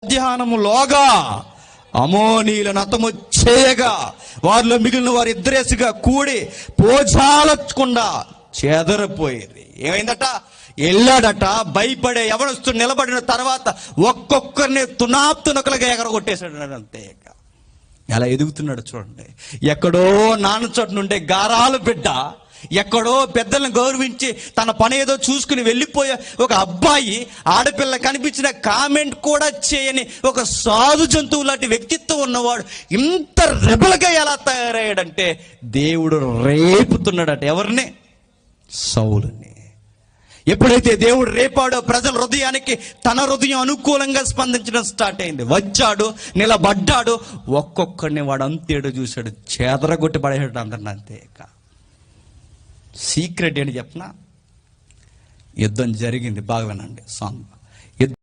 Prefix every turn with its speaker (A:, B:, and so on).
A: మధ్యాహ్నములోగా అమోనీయులను హతము చేయగా వారిలో మిగిలిన వారు ఇద్దరేసిగా కూడి పోజాలకుండా చెదరపోయేది. ఏమైందట? వెళ్ళాడట. భయపడే యవనస్తుడు నిలబడిన తర్వాత ఒక్కొక్కరిని తునాప్తునకలుగా ఎగరగొట్టేశాడు. అంతే. ఎలా ఎదుగుతున్నాడు చూడండి. ఎక్కడో నాన్న చోటు నుండే గారాలు బిడ్డ, ఎక్కడో పెద్దలను గౌరవించి తన పని ఏదో చూసుకుని వెళ్ళిపోయే ఒక అబ్బాయి, ఆడపిల్ల కనిపించిన కామెంట్ కూడా చేయని ఒక సాధు జంతువు లాంటి వ్యక్తిత్వం ఉన్నవాడు ఇంత రెబల్గా ఎలా తయారయ్యాడంటే దేవుడు రేపుతున్నాడట. ఎవరిని? సౌలుని. ఎప్పుడైతే దేవుడు రేపాడో ప్రజల హృదయానికి తన హృదయం అనుకూలంగా స్పందించడం స్టార్ట్ అయింది. వచ్చాడు, నిలబడ్డాడు, ఒక్కొక్కడిని వాడు అంతేడు చూశాడు, చేదరగొట్టి పడేసాడు అందరిని. అంతే. సీక్రెట్ ఏంటి చెప్పనా? యుద్ధం జరిగింది. బాగా వినండి సాంగ్.